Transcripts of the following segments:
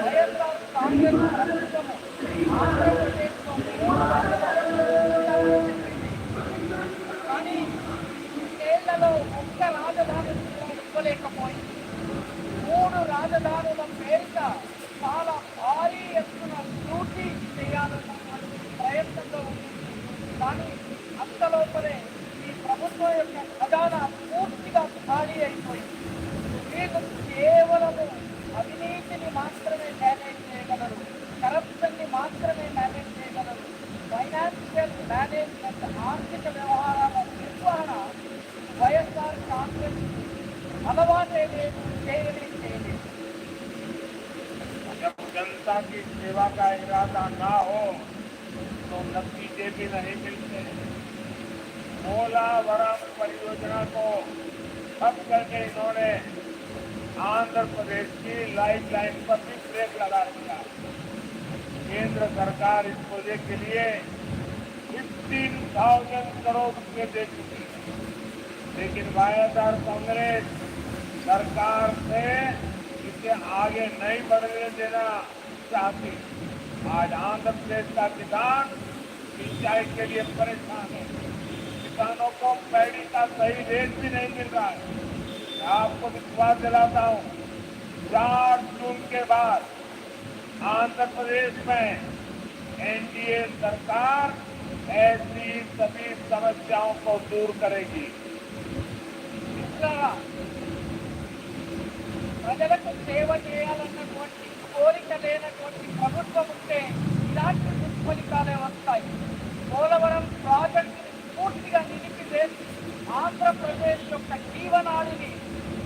వైఎస్ఆర్ కాంగ్రెస్ ప్రభుత్వము ఆంధ్రప్రదేశ్లో 3 రాజధానులు నిర్మించాలని చెప్పింది. కానీ ఏళ్లలో ఒక్క రాజధానిని కూడా ఇవ్వలేకపోయింది. 3 రాజధానుల పేరిట చాలా భారీ ఎత్తున లూటీ చేయాలన్నటువంటి ప్రయత్నంలో ఉంది. కానీ అంతలోపలే ఈ ప్రభుత్వం యొక్క ఖజానా పూర్తిగా ఖాళీ అయిపోయింది. వీళ్ళు కేవలము అవినీతిని మాత్రమే మేనేజ్ చేయగలరు, కరప్షన్ని మాత్రమే మేనేజ్ చేయగలరు. ఫైనాన్షియల్ మేనేజ్మెంట్, ఆర్థిక వ్యవహారాల నిర్వహణ వైఎస్ఆర్ కాంగ్రెస్ అలవాటే లేదు, చేయలేదు. जब जनता की सेवा का इरादा ना हो तो नतीजे भी नहीं मिलते। पोलावरम परियोजना को ठप करके इन्होंने आंध्र प्रदेश की लाइफ लाइन पर भी ब्रेक लगा दिया। केंद्र सरकार इस प्रोजेक्ट के लिए 15,000 करोड़ रुपए दे चुकी है, लेकिन वाईएसआर कांग्रेस सरकार से इसे आगे नहीं बढ़ने देना चाहती। आज आंध्र प्रदेश का किसान सिंचाई के लिए परेशान है। किसानों को पैडी का सही रेट भी नहीं मिल रहा है। मैं आपको विश्वास दिलाता हूँ, 4 जून के बाद आंध्र प्रदेश में एनडीए सरकार ऐसी सभी समस्याओं को दूर करेगी। ప్రజలకు సేవ చేయాలన్నటువంటి కోరిక లేనటువంటి ప్రభుత్వం ఉంటే ఇలాంటి దుష్ఫలితాలే వస్తాయి. పోలవరం ప్రాజెక్టుని పూర్తిగా నిలిపివేసి ఆంధ్రప్రదేశ్ యొక్క జీవనాడిని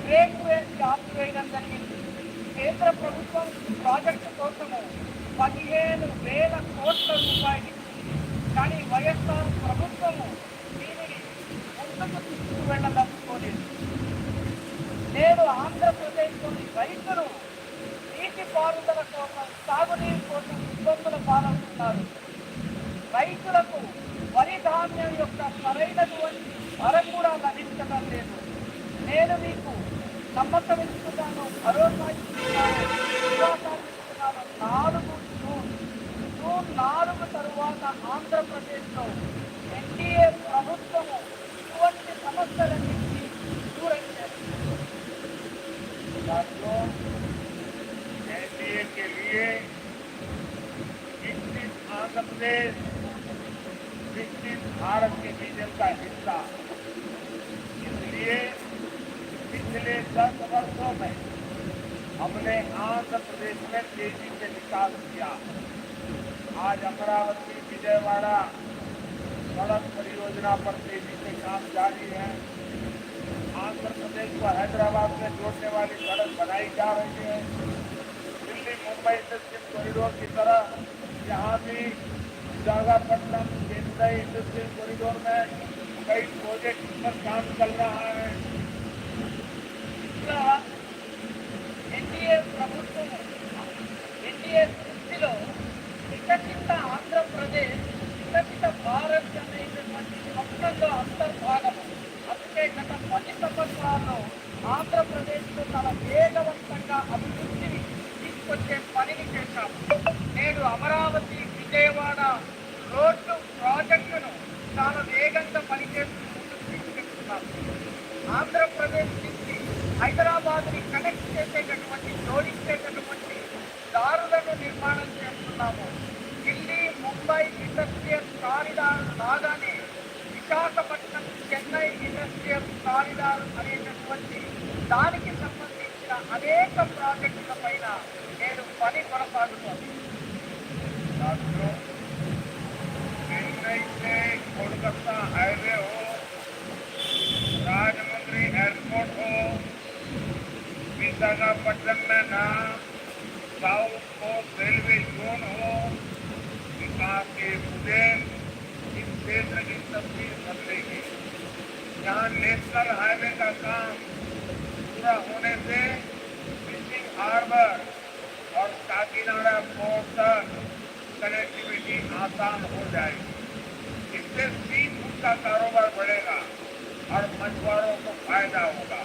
బ్రేక్ వేసి ఆపివేయడం జరిగింది. కేంద్ర ప్రభుత్వం ప్రాజెక్టు కోసము 15,000 కోట్ల రూపాయలు ఇచ్చింది. కానీ వైఎస్ఆర్ ప్రభుత్వము దీనిని ముందుకు తీసుకువెళ్లదలుచుకోలేదు. నేడు ఆంధ్రప్రదేశ్లోని రైతులు నీటిపారుదల కోసం, సాగునీరు కోసం ఇబ్బందుల పాలవుతున్నారు. రైతులకు వరి ధాన్యం యొక్క సరైనటువంటి ధర కూడా లభించడం లేదు. నేను మీకు నమ్మకం ఇస్తున్నాను, భరోసా ఇస్తున్నాను, విశ్వాసాలు ఇస్తున్నాను. 4 జూన్ 4 తరువాత ఆంధ్రప్రదేశ్లో ఎన్డీఏ ప్రభుత్వము ఇటువంటి సమస్యలన్నింటినీ దూరం చేస్తుంది. एनडीए के लिए विकसित आंध्र प्रदेश विकसित भारत के विजन का हिस्सा। इसलिए पिछले 10 वर्षों में हमने आंध्र प्रदेश में तेजी से विकास किया। आज अमरावती विजयवाड़ा सड़क परियोजना पर तेजी से काम जारी है। आंध्र प्रदेश को हैदराबाद से जोड़ने वाली सड़क बनाई जा रही है। दिल्ली मुंबई इंडस्ट्रियल कॉरिडोर की तरह यहाँ भी विशाखापट्टनम चेन्नई इंडस्ट्रियल कॉरिडोर में कई प्रोजेक्ट पर काम चल रहा है। ఎన్డీఏ ప్రభుత్వం ఎన్డీఏ దృష్టిలో వికసిత ఆంధ్రప్రదేశ్, వికసిత భారత్ అనేటటువంటి స్వప్నంలో అంతర్భాగము. అందుకే గత కొన్ని సంవత్సరాల్లో ఆంధ్రప్రదేశ్లో చాలా వేగవంతంగా అభివృద్ధిని తీసుకొచ్చే పనిని చేశాము. నేడు అమరావతి విజయవాడ రోడ్డు ప్రాజెక్టును చాలా వేగంగా పనిచేస్తూ ముందుకు తీసుకెళ్తున్నాము. ఆంధ్రప్రదేశ్ నుంచి హైదరాబాద్ని కనెక్ట్ చేసేటటువంటి, జోడించేటటువంటి దారులను నిర్మాణం చేస్తున్నాము. ఢిల్లీ ముంబై ఇండస్ట్రియల్ కారిడార్ లాగానే విశాఖపట్నం చెన్నై ఇండస్ట్రియల్ కారిడార్ అనేటటువంటి దానికి సంబంధించిన అనేక ప్రాజెక్టుల పైన నేను పని కొనసాగుతోంది. चेन्नई से कोलकाता हाईवे हो, राजमुंद्री एयरपोर्ट हो, विशाखापट्टनम में ना साउथ कोस्ट रेलवे जोन हो, विकास के मुद्दे इस क्षेत्र की तस्वीर बदलेगी। यहाँ नेशनल हाईवे का काम पूरा होने से फिशिंग हार्बर और काकीनाडा पोर्ट तक कनेक्टिविटी आसान हो जाएगी। इससे सी फूड का कारोबार बढ़ेगा और मछुआरों को फायदा होगा।